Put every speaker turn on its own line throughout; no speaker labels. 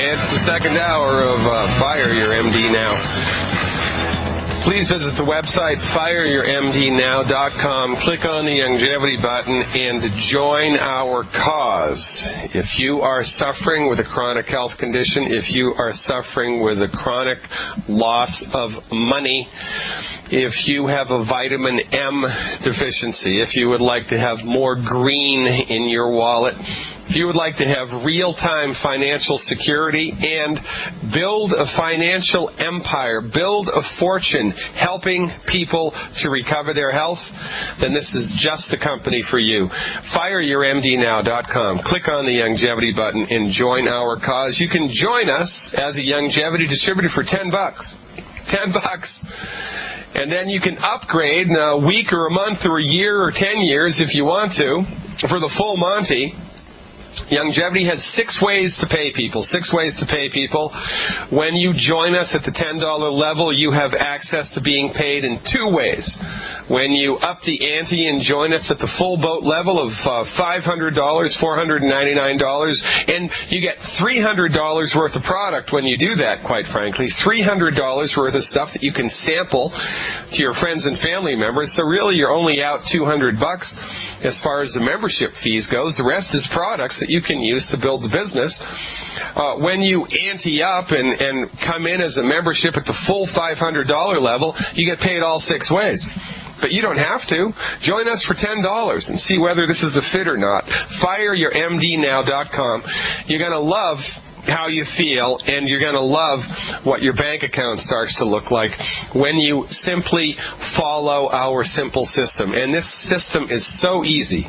It's the second hour of Fire Your MD Now. Please visit the website, fireyourmdnow.com. Click on the longevity button and join our cause. If you are suffering with a chronic health condition, if you are suffering with a chronic loss of money, if you have a vitamin M deficiency, if you would like to have more green in your wallet, if you would like to have real-time financial security and build a financial empire, build a fortune helping people to recover their health, then this is just the company for you. FireYourMDNow.com. Click on the longevity button and join our cause. You can join us as a longevity distributor for $10. $10. And then you can upgrade in a week or a month or a year or 10 years if you want to for the full Monty. Longevity has 6 ways to pay people. 6 ways to pay people. When you join us at the $10 level, you have access to being paid in 2 ways. When you up the ante and join us at the full boat level of $500, $499, and you get $300 worth of product when you do that, quite frankly. $300 worth of stuff that you can sample to your friends and family members. So really you're only out $200 as far as the membership fees goes. The rest is products that you can use to build the business. When you ante up and come in as a membership at the full $500 level, you get paid all 6 ways. But you don't have to. Join us for $10 and see whether this is a fit or not. FireYourMDNow.com. You're going to love how you feel, and you're going to love what your bank account starts to look like when you simply follow our simple system. And this system is so easy.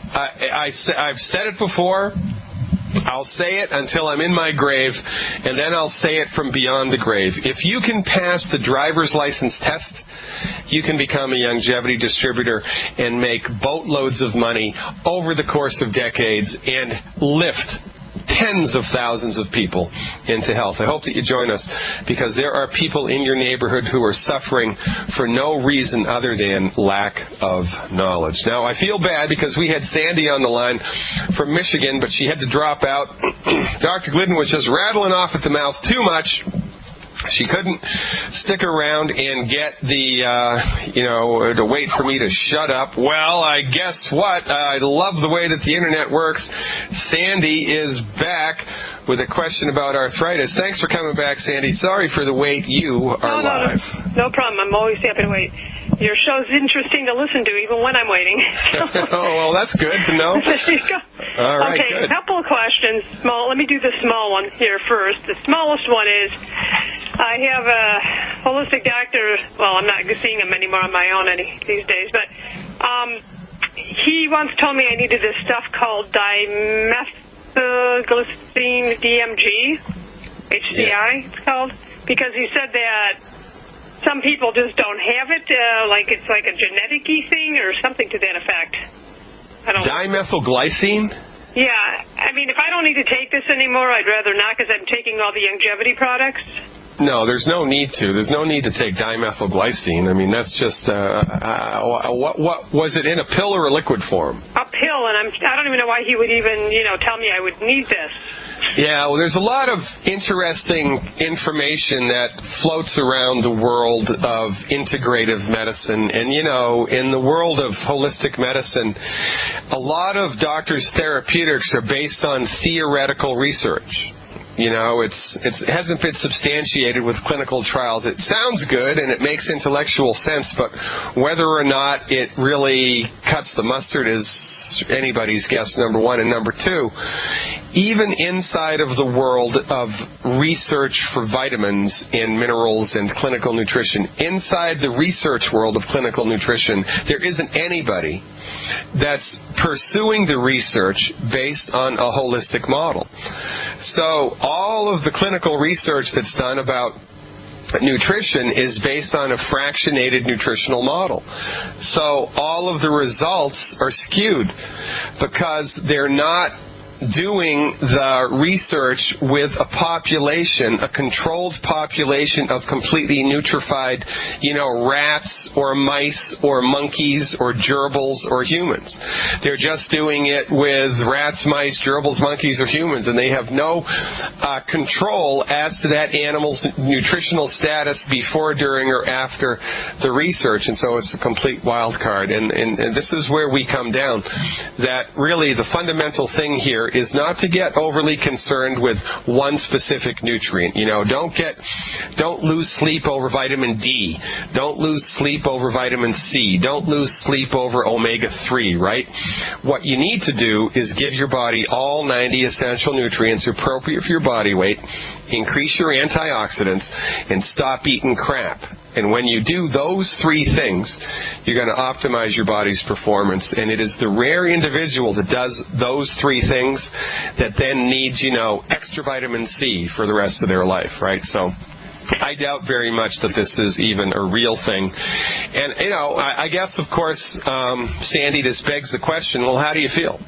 I've said it before. I'll say it until I'm in my grave, and then I'll say it from beyond the grave. If you can pass the driver's license test, you can become a longevity distributor and make boatloads of money over the course of decades and lift tens of thousands of people into health. I hope that you join us, because there are people in your neighborhood who are suffering for no reason other than lack of knowledge. Now, I feel bad because we had Sandy on the line from Michigan, but she had to drop out. Dr. Glidden was just rattling off at the mouth too much. She couldn't stick around and get to wait for me to shut up. Well, I guess what? I love the way that the internet works. Sandy is back with a question about arthritis. Thanks for coming back, Sandy. Sorry for the wait. You are live.
No problem. I'm always happy to wait. Your show's interesting to listen to, even when I'm waiting.
Oh, well, that's good to know.
There you go.
All right,
okay,
good.
A couple of questions. Let me do the small one here first. The smallest one is, I have a holistic doctor. Well, I'm not seeing him anymore on my own these days, but he once told me I needed this stuff called dimethylglycine DMG, HCI it's called, because he said that some people just don't have it, like it's like a genetic-y thing or something to that effect. I don't know.
Dimethylglycine?
Yeah. I mean, if I don't need to take this anymore, I'd rather not, because I'm taking all the longevity products.
No, there's no need to. There's no need to take dimethylglycine. I mean, that's just, what was it, in a pill or a liquid form?
A pill, and I don't even know why he would even, tell me I would need this.
Yeah, well, there's a lot of interesting information that floats around the world of integrative medicine. And, in the world of holistic medicine, a lot of doctors' therapeutics are based on theoretical research. It hasn't been substantiated with clinical trials. It sounds good and it makes intellectual sense, but whether or not it really cuts the mustard is anybody's guess, number one. And number two, even inside of the world of research for vitamins and minerals and clinical nutrition, inside the research world of clinical nutrition, there isn't anybody that's pursuing the research based on a holistic model. So all of the clinical research that's done about nutrition is based on a fractionated nutritional model. So all of the results are skewed because they're not doing the research with a population, a controlled population of completely nutrified, rats or mice or monkeys or gerbils or humans. They're just doing it with rats, mice, gerbils, monkeys, or humans, and they have no control as to that animal's nutritional status before, during, or after the research, and so it's a complete wild card. And this is where we come down, that really the fundamental thing here is not to get overly concerned with one specific nutrient. Don't lose sleep over vitamin D. Don't lose sleep over vitamin C. Don't lose sleep over omega-3, right? What you need to do is give your body all 90 essential nutrients appropriate for your body weight, increase your antioxidants, and stop eating crap. And when you do those three things, you're going to optimize your body's performance. And it is the rare individual that does those three things that then needs, extra vitamin C for the rest of their life, right? So I doubt very much that this is even a real thing. And, I guess, of course, Sandy, this begs the question, well, how do you feel?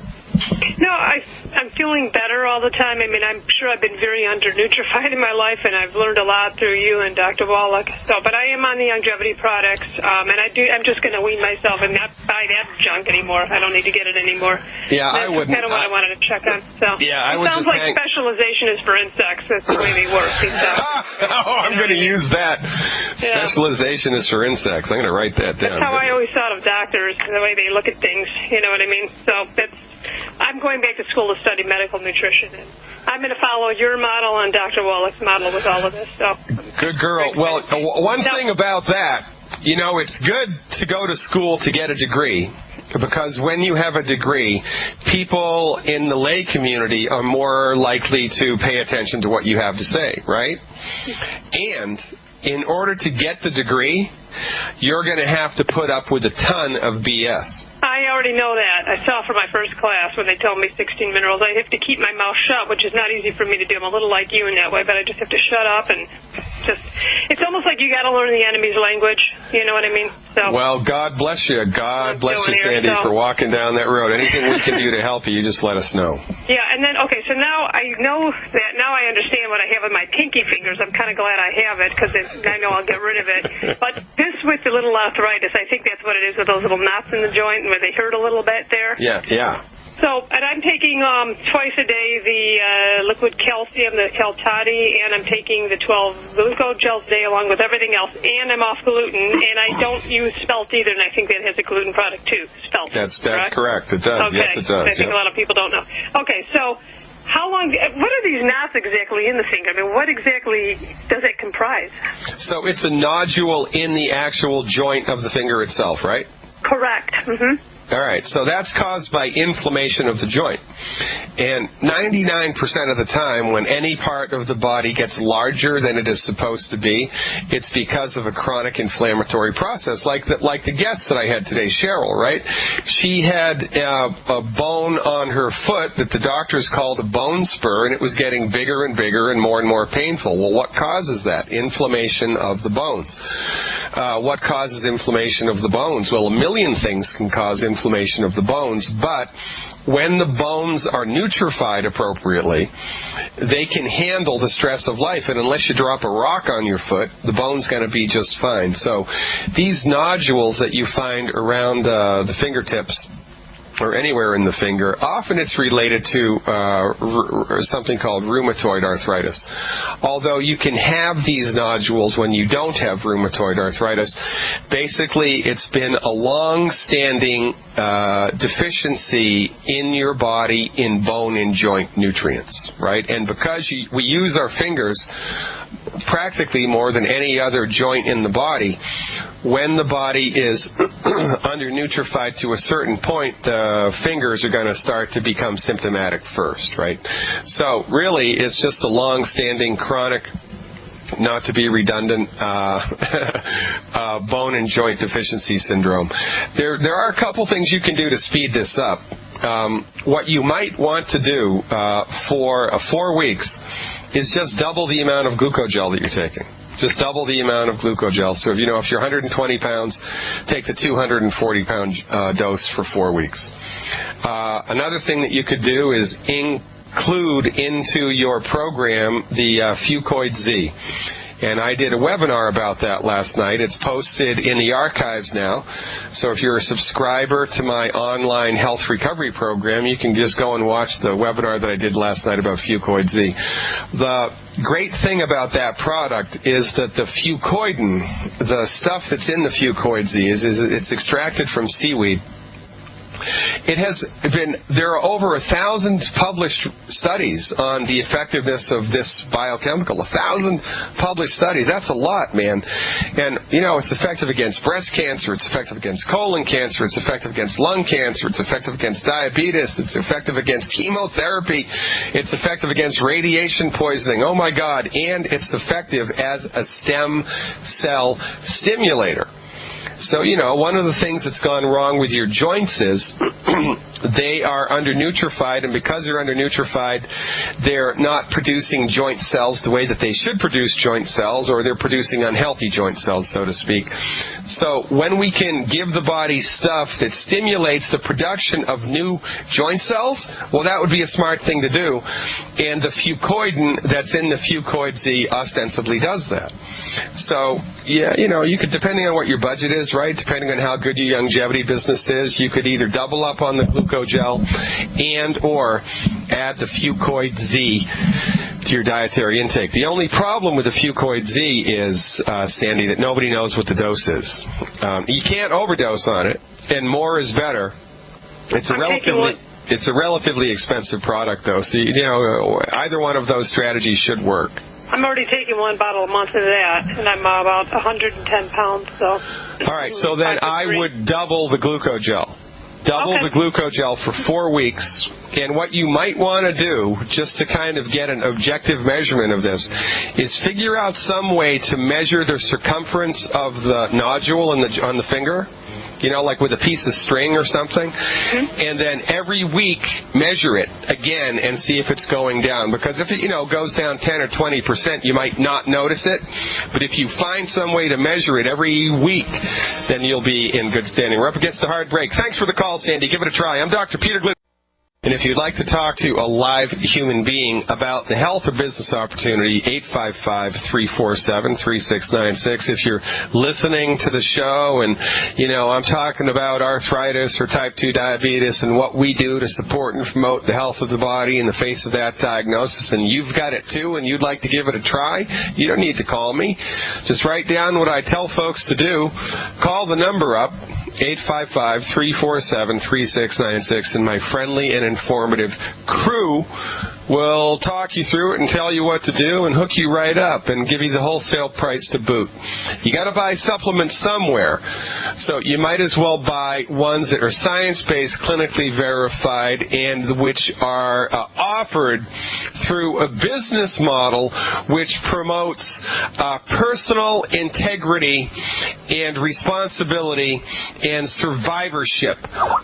No, I'm feeling better all the time. I mean, I'm sure I've been very under-nutrified in my life, and I've learned a lot through you and Dr. Wallach. But I am on the longevity products, and I'm just going to wean myself and not buy that junk anymore. I don't need to get it anymore.
Yeah, I wouldn't.
That's kind of what I wanted to check on. So
yeah, I would
sounds
just
like specialization is for insects. That's the way they work.
I'm going to use that. Yeah. Specialization is for insects. I'm going to write that down.
That's how I always thought of doctors, the way they look at things. You know what I mean? So I'm going back to school to study medical nutrition, and I'm going to follow your model and Dr. Wallach's model with all of this. So
good girl. Well, one thing about that, it's good to go to school to get a degree, because when you have a degree, people in the lay community are more likely to pay attention to what you have to say, right? And in order to get the degree, you're going to have to put up with a ton of BS.
I already know that. I saw for my first class when they told me 16 minerals. I have to keep my mouth shut, which is not easy for me to do. I'm a little like you in that way, but I just have to shut up and it's almost like you got to learn the enemy's language. You know what I mean? So.
Well, God bless you. God bless you, Sandy, for walking down that road. Anything we can do to help you, just let us know.
Yeah, and then, okay, so now I know that, now I understand what I have on my pinky fingers. I'm kind of glad I have it, because I know I'll get rid of it. But this with the little arthritis, I think that's what it is, with those little knots in the joint where they hurt a little bit there.
Yeah.
So, and I'm taking twice a day the liquid calcium, the Caltati, and I'm taking the 12 glucose gels a day along with everything else, and I'm off gluten, and I don't use spelt either, and I think that has a gluten product too, spelt.
That's correct. It does.
Okay.
Yes, it does.
I think a lot of people don't know. Okay, so how long, what are these knots exactly in the finger? I mean, what exactly does it comprise? So
it's a nodule in the actual joint of the finger itself, right?
Correct. Mm-hmm.
All right, so that's caused by inflammation of the joint. And 99% of the time, when any part of the body gets larger than it is supposed to be, it's because of a chronic inflammatory process, like the guest that I had today, Cheryl, right? She had a bone on her foot that the doctors called a bone spur, and it was getting bigger and bigger and more painful. Well, what causes that? Inflammation of the bones. What causes inflammation of the bones? Well, a million things can cause inflammation of the bones, but when the bones are nutrified appropriately, they can handle the stress of life, and unless you drop a rock on your foot, the bone's going to be just fine. So these nodules that you find around the fingertips or anywhere in the finger, often it's related to something called rheumatoid arthritis. Although you can have these nodules when you don't have rheumatoid arthritis, basically it's been a long-standing deficiency in your body in bone and joint nutrients, right? And because we use our fingers practically more than any other joint in the body, when the body is under-nutrified to a certain point, the fingers are going to start to become symptomatic first, right? So really, it's just a long-standing chronic, not to be redundant, bone and joint deficiency syndrome. There are a couple things you can do to speed this up. What you might want to do for 4 weeks is just double the amount of glucogel that you're taking. Just double the amount of glucogel. So if you're 120 pounds, take the 240-pound dose for 4 weeks. Another thing that you could do is include into your program the Fucoid Z. And I did a webinar about that last night. It's posted in the archives now. So if you're a subscriber to my online health recovery program, you can just go and watch the webinar that I did last night about Fucoid Z. The great thing about that product is that the fucoidin, the stuff that's in the Fucoid Z, is it's extracted from seaweed. There are over 1,000 published studies on the effectiveness of this biochemical. 1,000 published studies. That's a lot, man. And, it's effective against breast cancer. It's effective against colon cancer. It's effective against lung cancer. It's effective against diabetes. It's effective against chemotherapy. It's effective against radiation poisoning. Oh, my God. And it's effective as a stem cell stimulator. So, one of the things that's gone wrong with your joints is they are undernutrified, and because they're undernutrified, they're not producing joint cells the way that they should produce joint cells, or they're producing unhealthy joint cells, so to speak. So when we can give the body stuff that stimulates the production of new joint cells, well, that would be a smart thing to do. And the fucoidin that's in the Fucoid Z ostensibly does that. So, yeah, you could, depending on what your budget is, right, depending on how good your longevity business is, you could either double up on the glucogel and or add the Fucoid Z to your dietary intake. The only problem with the Fucoid Z is, Sandy, that nobody knows what the dose is. You can't overdose on it, and more is better. It's a relatively expensive product, though, so either one of those strategies should work.
I'm already taking one bottle a month of that, and I'm about 110 pounds. So.
All right, so then I would double the glucogel. Double the glucogel for 4 weeks. And what you might want to do, just to kind of get an objective measurement of this, is figure out some way to measure the circumference of the nodule on the finger. Like with a piece of string or something, and then every week measure it again and see if it's going down. Because if it, goes down 10 or 20%, you might not notice it. But if you find some way to measure it every week, then you'll be in good standing. We're up against the hard break. Thanks for the call, Sandy. Give it a try. I'm Dr. Peter Glidden. And if you'd like to talk to a live human being about the health or business opportunity, 855-347-3696. If you're listening to the show and, I'm talking about arthritis or type 2 diabetes and what we do to support and promote the health of the body in the face of that diagnosis, and you've got it too and you'd like to give it a try, you don't need to call me. Just write down what I tell folks to do. Call the number up, 855-347-3696, and my friendly and informative crew will talk you through it and tell you what to do and hook you right up and give you the wholesale price to boot. You got to buy supplements somewhere, so you might as well buy ones that are science-based, clinically verified, and which are offered through a business model which promotes personal integrity and responsibility and survivorship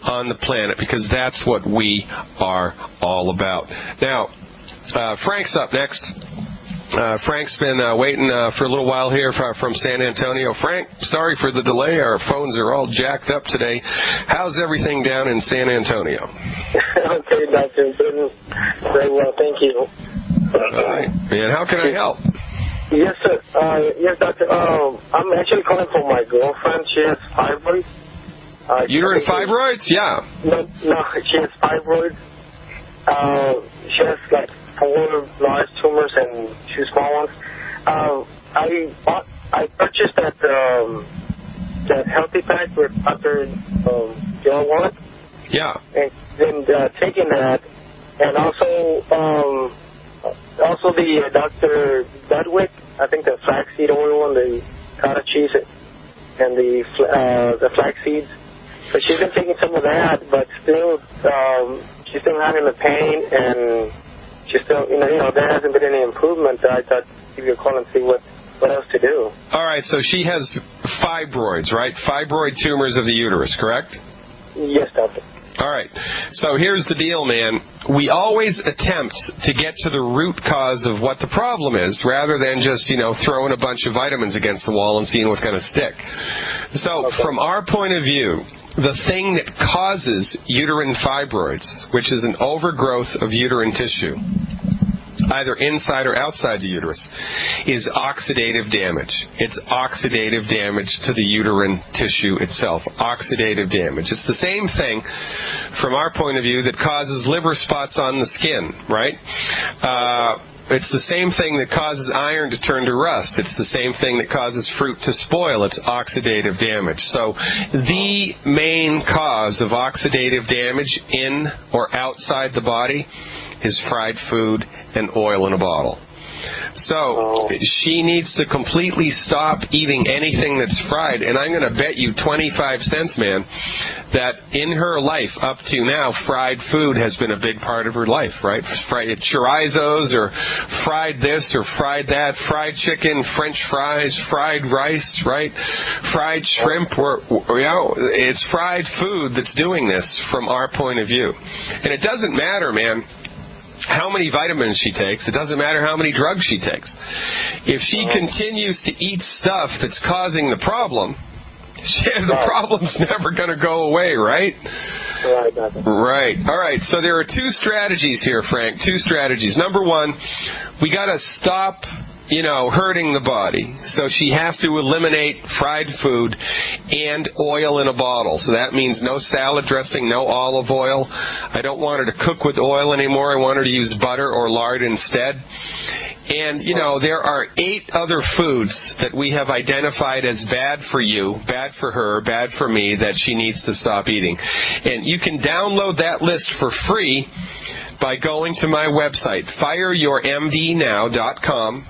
on the planet, because that's what we are all about. Now, Frank's up next. Frank's been waiting for a little while here from San Antonio. Frank, sorry for the delay. Our phones are all jacked up today. How's everything down in San Antonio?
Okay, Dr. Glidden. Very well, thank you.
All right. And how can I help?
Yes, sir. Yes, doctor. I'm actually calling for my girlfriend. She has fibroids.
Uterine fibroids? Yeah.
No, she has fibroids. She has like 4 large tumors and 2 small ones. I purchased that healthy pack with Dr. Joe Warren.
Yeah.
And then taking that, and also the Dr. Budwick, I think the flaxseed oil and the cottage cheese and the flax seeds. So she's been taking some of that, but still she's still having the pain, and she's still, there hasn't been any improvement. I thought I'd give you a call and see what else to do.
All right, so she has fibroids, right? Fibroid tumors of the uterus, correct?
Yes, doctor.
All right. So here's the deal, man. We always attempt to get to the root cause of what the problem is, rather than just, throwing a bunch of vitamins against the wall and seeing what's going to stick. So from our point of view, the thing that causes uterine fibroids, which is an overgrowth of uterine tissue, either inside or outside the uterus, is oxidative damage. It's oxidative damage to the uterine tissue itself. Oxidative damage. It's the same thing, from our point of view, that causes liver spots on the skin, right? It's the same thing that causes iron to turn to rust. It's the same thing that causes fruit to spoil. It's oxidative damage. So the main cause of oxidative damage in or outside the body is fried food and oil in a bottle. So she needs to completely stop eating anything that's fried, and I'm going to bet you 25 cents, man, that in her life up to now, fried food has been a big part of her life, right? Fried chorizos, or fried this or fried that, fried chicken, French fries, fried rice, right? Fried shrimp, it's fried food that's doing this from our point of view. And it doesn't matter, man, how many vitamins she takes. It doesn't matter how many drugs she takes. If she continues to eat stuff that's causing the problem, the problem's never going to go away, right? Right. All right. So there are two strategies here, Frank. Two strategies. Number one, we got to stop hurting the body. So she has to eliminate fried food and oil in a bottle. So that means no salad dressing, no olive oil. I don't want her to cook with oil anymore. I want her to use butter or lard instead. And, there are 8 other foods that we have identified as bad for you, bad for her, bad for me, that she needs to stop eating. And you can download that list for free by going to my website, fireyourmdnow.com.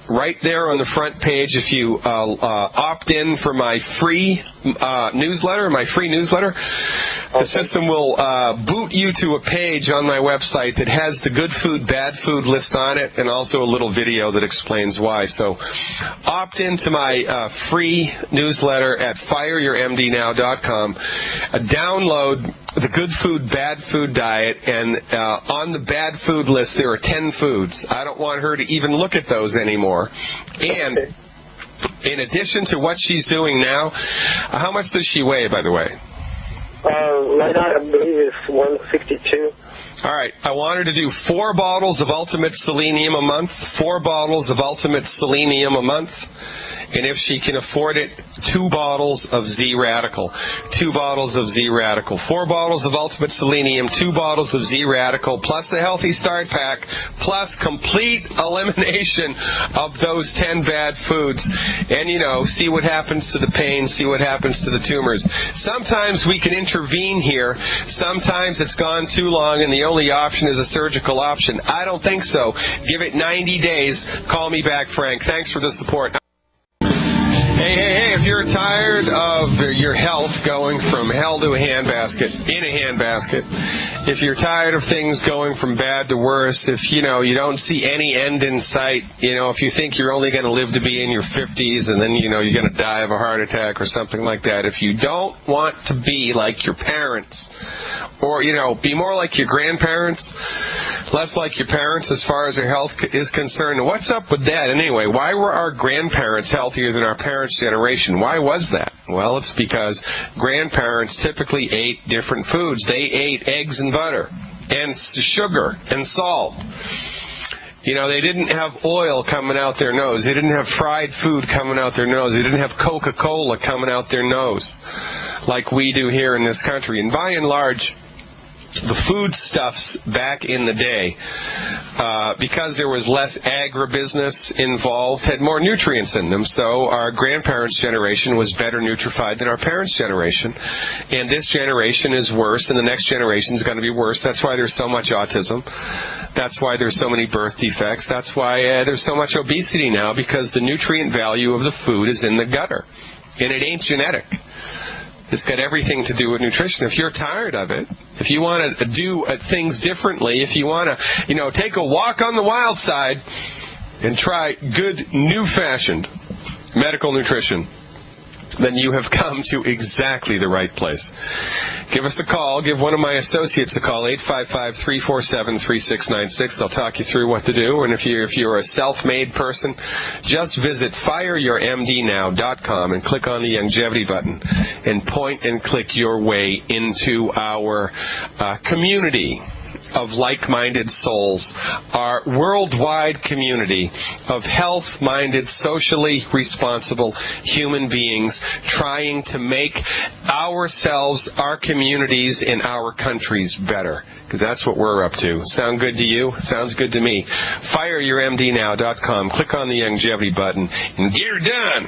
Right there on the front page, if you opt in for my free newsletter, the system will boot you to a page on my website that has the good food, bad food list on it, and also a little video that explains why. So opt into my free newsletter at fireyourmdnow.com. Download the good food, bad food diet, and on the bad food list there are 10 foods. I don't want her to even look at those anymore. And in addition to what she's doing now, how much does she weigh, by the way?
Right now I believe it's 162.
All right, I want her to do 4 bottles of Ultimate Selenium a month, 4 bottles of Ultimate Selenium a month, and if she can afford it, 2 bottles of Z-Radical. 2 bottles of Z-Radical. 4 bottles of Ultimate Selenium, 2 bottles of Z-Radical, plus the Healthy Start Pack, plus complete elimination of those 10 bad foods. And, see what happens to the pain, see what happens to the tumors. Sometimes we can intervene here. Sometimes it's gone too long and the only option is a surgical option. I don't think so. Give it 90 days. Call me back, Frank. Thanks for the support. Hey, if you're tired of your health going from hell to a handbasket, in a handbasket, if you're tired of things going from bad to worse, if, you don't see any end in sight, if you think you're only going to live to be in your 50s and then, you're going to die of a heart attack or something like that, if you don't want to be like your parents, or, be more like your grandparents, less like your parents as far as their health is concerned, what's up with that anyway? Why were our grandparents healthier than our parents' generation? Why was that? Well, it's because grandparents typically ate different foods. They ate eggs and butter and sugar and salt. They didn't have oil coming out their nose. They didn't have fried food coming out their nose. They didn't have Coca-Cola coming out their nose like we do here in this country. And by and large, the foodstuffs back in the day, because there was less agribusiness involved, had more nutrients in them. So our grandparents' generation was better nutrified than our parents' generation. And this generation is worse, and the next generation is going to be worse. That's why there's so much autism. That's why there's so many birth defects. That's why there's so much obesity now, because the nutrient value of the food is in the gutter. And it ain't genetic. It's got everything to do with nutrition. If you're tired of it, if you want to do things differently, if you want to, take a walk on the wild side and try good, new-fashioned medical nutrition, then you have come to exactly the right place. Give us a call. Give one of my associates a call, 855-347-3696. They'll talk you through what to do. And if you're a self-made person, just visit fireyourmdnow.com and click on the longevity button and point and click your way into our community of like-minded souls, our worldwide community of health-minded, socially responsible human beings trying to make ourselves, our communities, and our countries better. Because that's what we're up to. Sound good to you? Sounds good to me. FireYourMDNow.com. Click on the longevity button and get her done.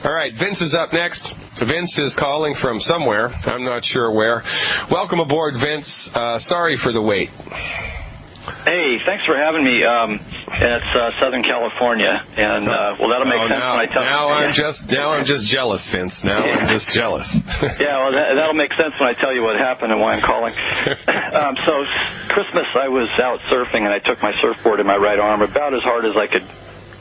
All right, Vince is up next. Vince is calling from somewhere. I'm not sure where. Welcome aboard, Vince. Sorry for the wait.
Hey, thanks for having me. It's Southern California, and well, that'll make sense when I tell you.
Now I'm just jealous, Vince. I'm just jealous.
Yeah, well, that'll make sense when I tell you what happened and why I'm calling. So Christmas, I was out surfing, and I took my surfboard in my right arm about as hard as I could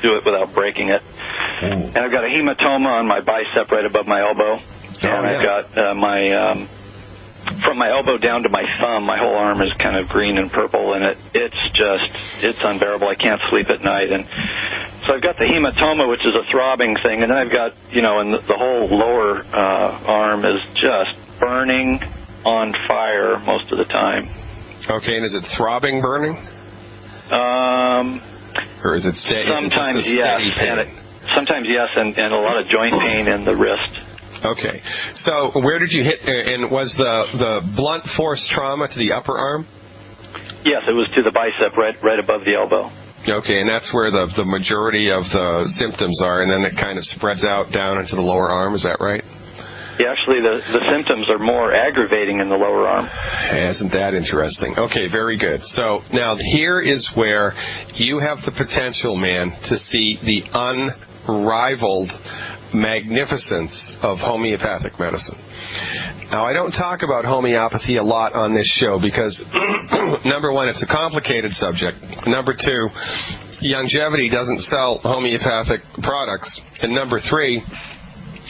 do it without breaking it. And I've got a hematoma on my bicep right above my elbow, and I've got from my elbow down to my thumb, my whole arm is kind of green and purple, and it's unbearable. I can't sleep at night. And so I've got the hematoma, which is a throbbing thing, and then I've got, and the whole lower arm is just burning on fire most of the time.
Okay, and is it throbbing burning? Or is it steady?
Sometimes
steady pain?
Sometimes yes, and a lot of joint pain in the wrist.
Okay. So where did you hit, and was the blunt force trauma to the upper arm?
Yes, it was to the bicep right above the elbow.
Okay, and that's where the majority of the symptoms are, and then it kind of spreads out down into the lower arm, is that right?
Yeah, actually the symptoms are more aggravating in the lower arm.
Isn't that interesting? Okay, very good. So now here is where you have the potential, man, to see the unrivaled magnificence of homeopathic medicine. Now, I don't talk about homeopathy a lot on this show because, number one, it's a complicated subject. Number two, longevity doesn't sell homeopathic products. And number three,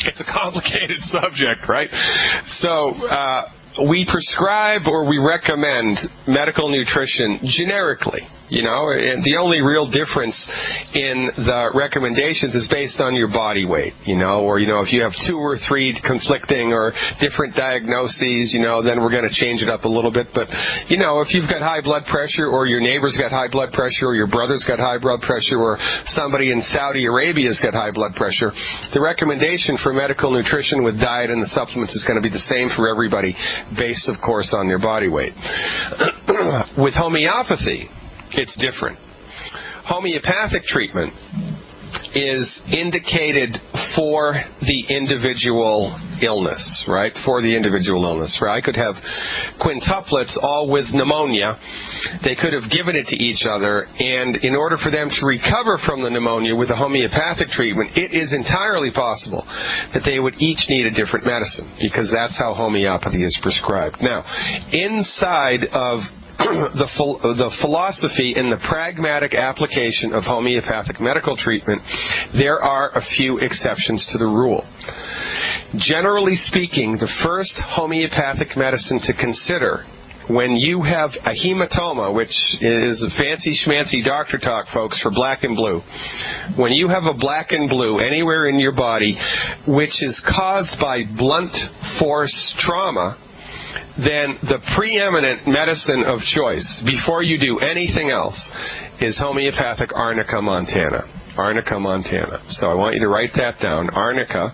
it's a complicated subject, right? So, we prescribe or we recommend medical nutrition generically. And the only real difference in the recommendations is based on your body weight, or, if you have 2 or 3 conflicting or different diagnoses, then we're going to change it up a little bit. But, if you've got high blood pressure or your neighbor's got high blood pressure or your brother's got high blood pressure or somebody in Saudi Arabia's got high blood pressure, the recommendation for medical nutrition with diet and the supplements is going to be the same for everybody, based, of course, on their body weight. With homeopathy, it's different. Homeopathic treatment is indicated for the individual illness, right? For the individual illness, right? I could have quintuplets all with pneumonia. They could have given it to each other, and in order for them to recover from the pneumonia with a homeopathic treatment, it is entirely possible that they would each need a different medicine, because that's how homeopathy is prescribed. Now, inside of the philosophy and the pragmatic application of homeopathic medical treatment, there are a few exceptions to the rule. Generally speaking, the first homeopathic medicine to consider when you have a hematoma, which is a fancy schmancy doctor talk, folks, for black and blue. When you have a black and blue anywhere in your body which is caused by blunt force trauma, then the preeminent medicine of choice, before you do anything else, is homeopathic Arnica montana. Arnica montana. So I want you to write that down. Arnica,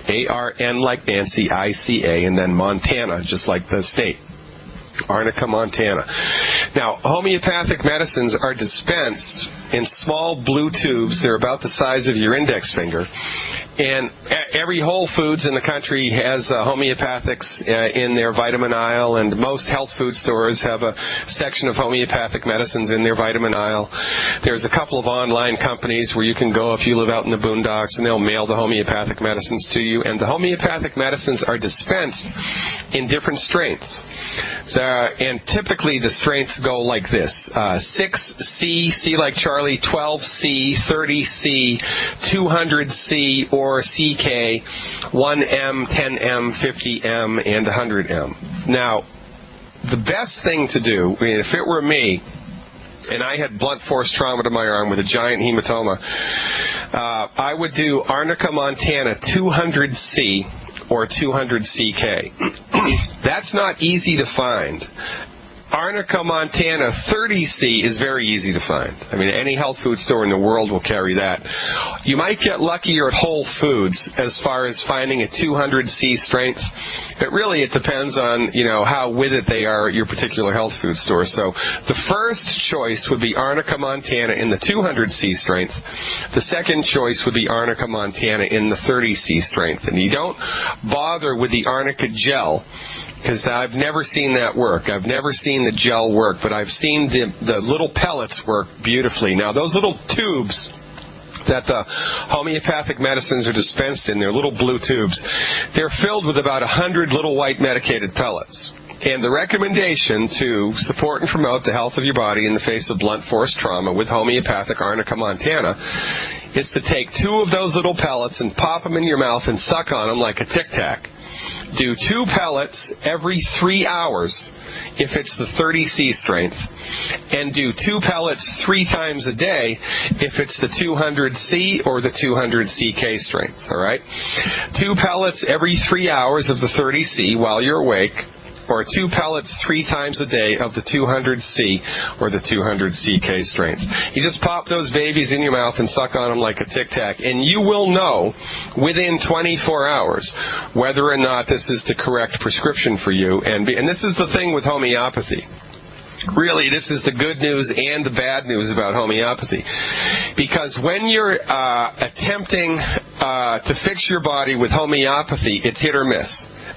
A-R-N like Nancy, I-C-A, and then Montana, just like the state. Arnica montana. Now, homeopathic medicines are dispensed in small blue tubes. They're about the size of your index finger. And every Whole Foods in the country has homeopathics in their vitamin aisle, and most health food stores have a section of homeopathic medicines in their vitamin aisle. There's a couple of online companies where you can go if you live out in the boondocks, and they'll mail the homeopathic medicines to you. And the homeopathic medicines are dispensed in different strengths. So, and typically the strengths go like this: 6C, C like Charlie, 12C, 30C, 200C, or or CK, 1M, 10M, 50M, and 100M. Now, the best thing to do, I mean, if it were me, and I had blunt force trauma to my arm with a giant hematoma, I would do Arnica montana 200C or 200CK. That's not easy to find. Arnica montana 30C is very easy to find. I mean, any health food store in the world will carry that. You might get luckier at Whole Foods as far as finding a 200C strength. But really, it depends on, how with it they are at your particular health food store. So the first choice would be Arnica montana in the 200C strength. The second choice would be Arnica montana in the 30C strength. And you don't bother with the Arnica gel, because I've never seen that work. I've never seen the gel work, but I've seen the little pellets work beautifully. Now, those little tubes that the homeopathic medicines are dispensed in, they're little blue tubes, they're filled with about 100 little white medicated pellets. And the recommendation to support and promote the health of your body in the face of blunt force trauma with homeopathic Arnica montana is to take 2 of those little pellets and pop them in your mouth and suck on them like a Tic Tac. Do 2 pellets every 3 hours if it's the 30C strength, and do 2 pellets 3 times a day if it's the 200C or the 200CK strength, all right? 2 pellets every 3 hours of the 30C while you're awake, or 2 pellets 3 times a day of the 200C or the 200CK strength. You just pop those babies in your mouth and suck on them like a Tic Tac, and you will know within 24 hours whether or not this is the correct prescription for you. And this is the thing with homeopathy. Really, this is the good news and the bad news about homeopathy. Because when you're attempting to fix your body with homeopathy, it's hit or miss.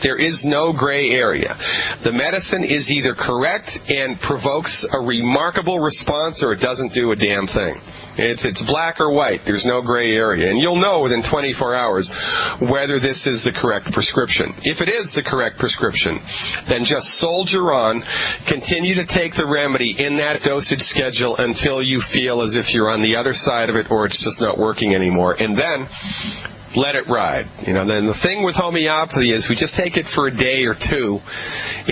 There is no gray area. The medicine is either correct and provokes a remarkable response, or it doesn't do a damn thing. It's black or white. There's no gray area. And you'll know within 24 hours whether this is the correct prescription. If it is the correct prescription, then just soldier on. Continue to take the remedy in that dosage schedule until you feel as if you're on the other side of it, or it's just not working anymore. And then let it ride. Then the thing with homeopathy is we just take it for a day or 2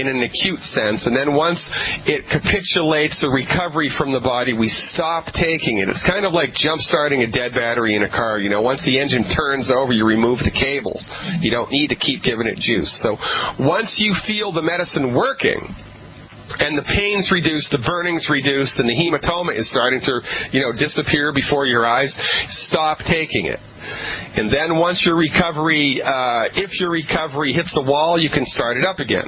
in an acute sense, and then once it capitulates the recovery from the body, we stop taking it. It's kind of like jump-starting a dead battery in a car. Once the engine turns over, you remove the cables. You don't need to keep giving it juice. So once you feel the medicine working, and the pain's reduced, the burning's reduced, and the hematoma is starting to, disappear before your eyes, stop taking it. And then once your recovery, if your recovery hits a wall, you can start it up again.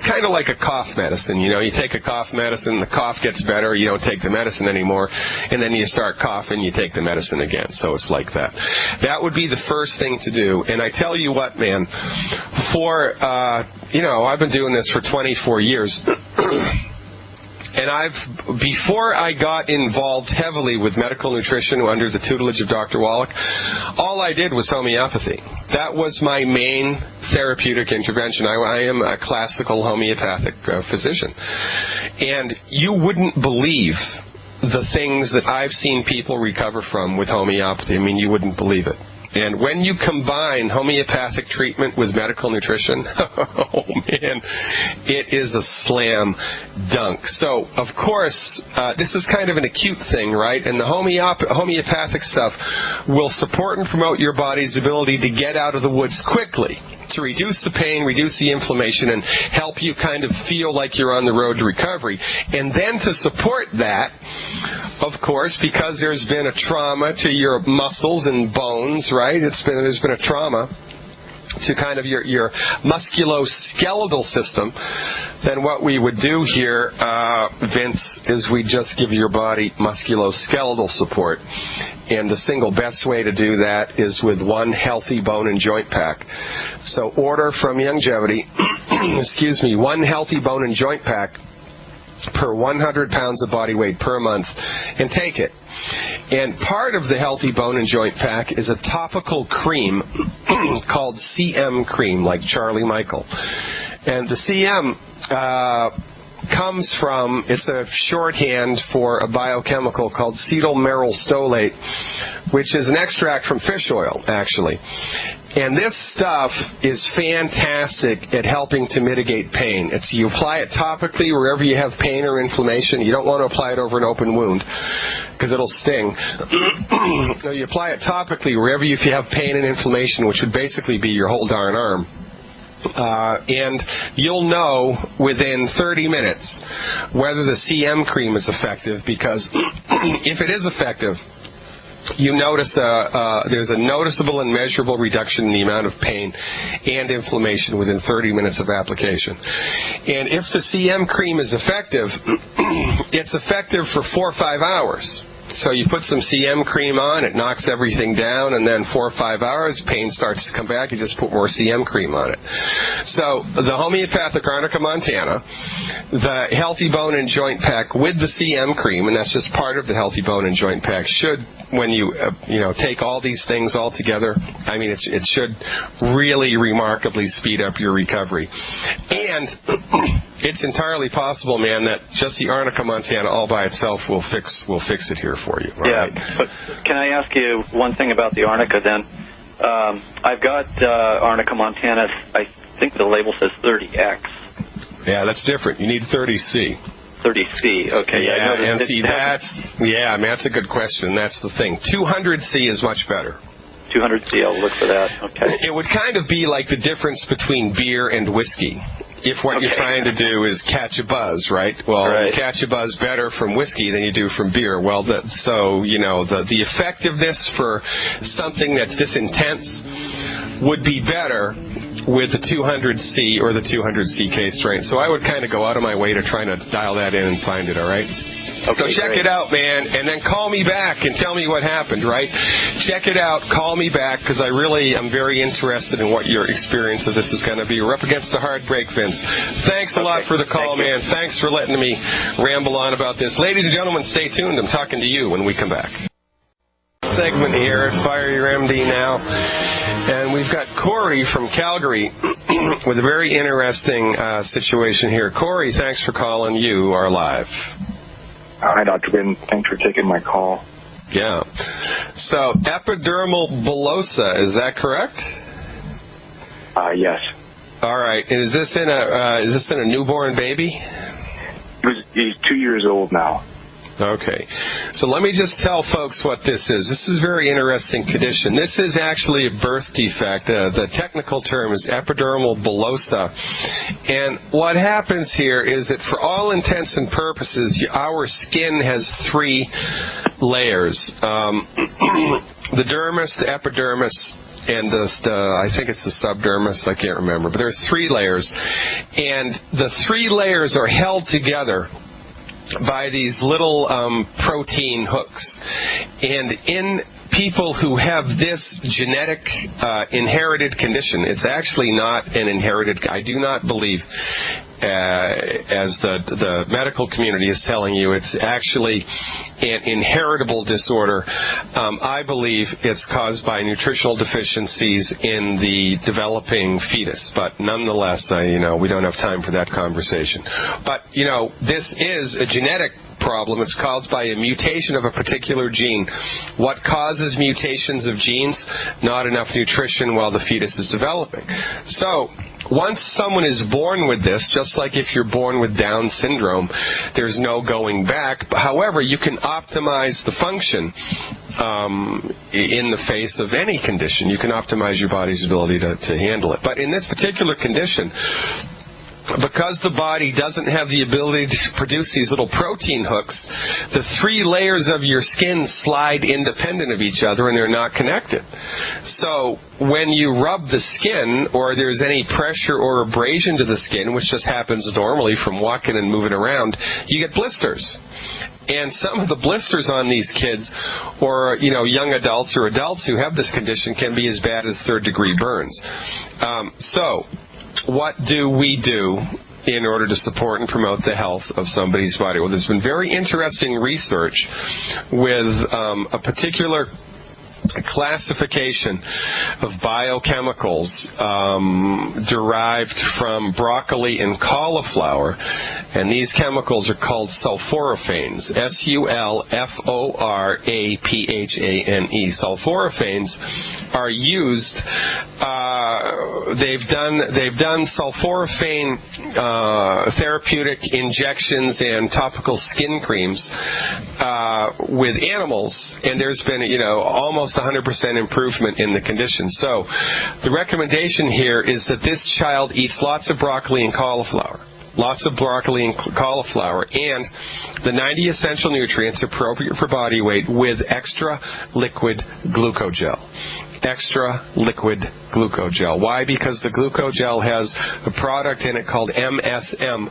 Kind of like a cough medicine. You take a cough medicine, the cough gets better, you don't take the medicine anymore, and then you start coughing, you take the medicine again. So it's like that. That would be the first thing to do. And I tell you what, man, I've been doing this for 24 years. And before I got involved heavily with medical nutrition under the tutelage of Dr. Wallach, all I did was homeopathy. That was my main therapeutic intervention. I am a classical homeopathic physician. And you wouldn't believe the things that I've seen people recover from with homeopathy. I mean, you wouldn't believe it. And when you combine homeopathic treatment with medical nutrition, oh man, it is a slam dunk. So, of course, this is kind of an acute thing, right? And the homeopathic stuff will support and promote your body's ability to get out of the woods quickly, to reduce the pain, reduce the inflammation, and help you kind of feel like you're on the road to recovery. And then to support that, of course, because there's been a trauma to your muscles and bones, right? There's been a trauma to kind of your musculoskeletal system, then what we would do here, Vince, is we just give your body musculoskeletal support. And the single best way to do that is with one healthy bone and joint pack. So order from Longevity, one healthy bone and joint pack per 100 pounds of body weight per month, and take it. And part of the Healthy Bone and Joint Pack is a topical cream called CM cream, like Charlie Michael. And the CM comes from, it's a shorthand for a biochemical called acetylmerylstolate, which is an extract from fish oil, actually. And this stuff is fantastic at helping to mitigate pain. You apply it topically wherever you have pain or inflammation. You don't want to apply it over an open wound because it'll sting. So you apply it topically wherever if you have pain and inflammation, which would basically be your whole darn arm. And you'll know within 30 minutes whether the CM cream is effective, because if it is effective, you notice there's a noticeable and measurable reduction in the amount of pain and inflammation within 30 minutes of application. And if the CM cream is effective, it's effective for 4 or 5 hours. So you put some CM cream on, it knocks everything down, and then 4 or 5 hours, pain starts to come back, you just put more CM cream on it. So the homeopathic Arnica montana, the Healthy Bone and Joint Pack with the CM cream, and that's just part of the Healthy Bone and Joint Pack, should, when you take all these things all together, I mean, it should really remarkably speed up your recovery. And it's entirely possible, man, that just the Arnica montana all by itself will fix it here for you. Right?
Yeah, but can I ask you one thing about the Arnica then? I've got Arnica montana, I think the label says 30X.
Yeah, that's different. You need 30C.
30C, okay.
Yeah, and see, that's a good question. That's the thing. 200C is much better.
200C, I'll look for that. Okay.
It would kind of be like the difference between beer and whiskey. If what you're trying to do is catch a buzz, right? Well, you catch a buzz better from whiskey than you do from beer. Well, the effectiveness for something that's this intense would be better with the 200C or the 200CK strain. So I would kind of go out of my way to try to dial that in and find it, all right? Okay, so check it out, man, and then call me back and tell me what happened, right? Check it out, call me back, because I really am very interested in what your experience of this is going to be. We're up against a hard break, Vince. Thanks a lot for the call, man. Thanks for letting me ramble on about this. Ladies and gentlemen, stay tuned. I'm talking to you when we come back. Segment here at Fire Your MD now, and we've got Corey from Calgary with a very interesting situation here. Corey, thanks for calling. You are live.
Hi, Dr. Ben. Thanks for taking my call.
Yeah. So, epidermal bullosa, is that correct?
Yes.
All right. And is this in a newborn baby?
He's 2 years old now.
Okay. So let me just tell folks what this is. This is a very interesting condition. This is actually a birth defect. The technical term is epidermal bullosa. And what happens here is that for all intents and purposes, our skin has 3 layers. The dermis, the epidermis, and I think it's the subdermis, I can't remember. But there's 3 layers. And the 3 layers are held together by these little protein hooks. And in people who have this genetic inherited condition, it's actually not an inherited, I do not believe, as the medical community is telling you, it's actually an inheritable disorder. I believe it's caused by nutritional deficiencies in the developing fetus, but nonetheless, we don't have time for that conversation. But, this is a genetic problem. It's caused by a mutation of a particular gene. What causes mutations of genes? Not enough nutrition while the fetus is developing. So, once someone is born with this, just like if you're born with Down syndrome, there's no going back. However, you can optimize the function in the face of any condition. You can optimize your body's ability to handle it. But in this particular condition, because the body doesn't have the ability to produce these little protein hooks, the 3 layers of your skin slide independent of each other and they're not connected. So when you rub the skin or there's any pressure or abrasion to the skin, which just happens normally from walking and moving around, you get blisters. And some of the blisters on these kids, or young adults or adults who have this condition, can be as bad as 3rd-degree burns. So what do we do in order to support and promote the health of somebody's body? Well, there's been very interesting research with a particular a classification of biochemicals derived from broccoli and cauliflower, and these chemicals are called sulforaphanes, sulforaphanes. Sulforaphanes are used, they've done sulforaphane therapeutic injections and topical skin creams with animals, and there's been, almost 100% improvement in the condition. So the recommendation here is that this child eats lots of broccoli and cauliflower. Lots of broccoli and cauliflower, and the 90 essential nutrients appropriate for body weight with extra liquid glucogel. Extra liquid glucogel. Why? Because the glucogel has a product in it called MSM,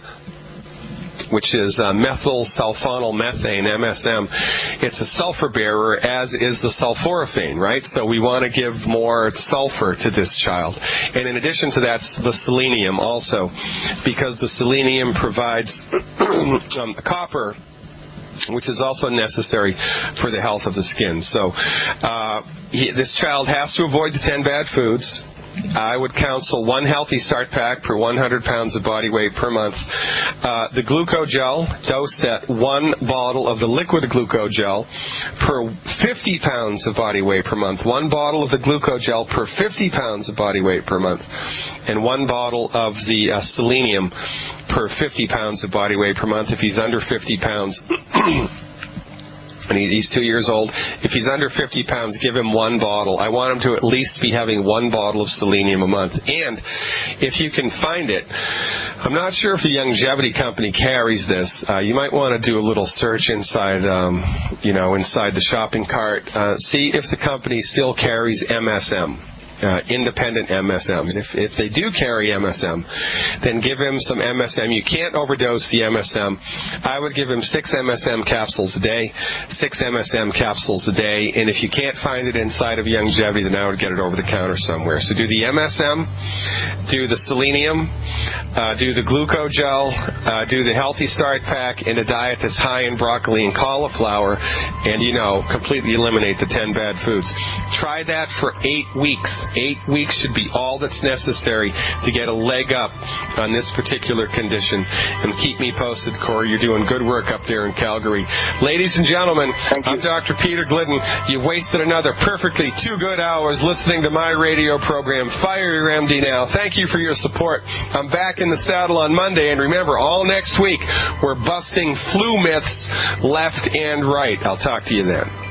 which is methyl sulfonylmethane, MSM. It's a sulfur bearer, as is the sulforaphane, right? So we want to give more sulfur to this child. And in addition to that, the selenium also, because the selenium provides copper, which is also necessary for the health of the skin. So this child has to avoid the 10 bad foods. I would counsel 1 Healthy Start Pack per 100 pounds of body weight per month. The glucogel, dosed at 1 bottle of the liquid glucogel per 50 pounds of body weight per month. 1 bottle of the glucogel per 50 pounds of body weight per month. And 1 bottle of the selenium per 50 pounds of body weight per month. If he's under 50 pounds... and he's 2 years old. If he's under 50 pounds, give him 1 bottle. I want him to at least be having 1 bottle of selenium a month. And if you can find it, I'm not sure if the Longevity Company carries this. You might want to do a little search inside, inside the shopping cart. See if the company still carries MSM. Independent MSM. And if they do carry MSM, then give him some MSM. You can't overdose the MSM. I would give him 6 MSM capsules a day, 6 MSM capsules a day, and if you can't find it inside of Longevity, then I would get it over the counter somewhere. So do the MSM, do the selenium, do the glucogel, do the Healthy Start Pack, and a diet that's high in broccoli and cauliflower, and completely eliminate the 10 bad foods. Try that for 8 weeks. 8 weeks should be all that's necessary to get a leg up on this particular condition. And keep me posted, Corey. You're doing good work up there in Calgary. Ladies and gentlemen, I'm Dr. Peter Glidden. You've wasted another perfectly 2 good hours listening to my radio program, Fire Your MD Now. Thank you for your support. I'm back in the saddle on Monday, and remember, all next week, we're busting flu myths left and right. I'll talk to you then.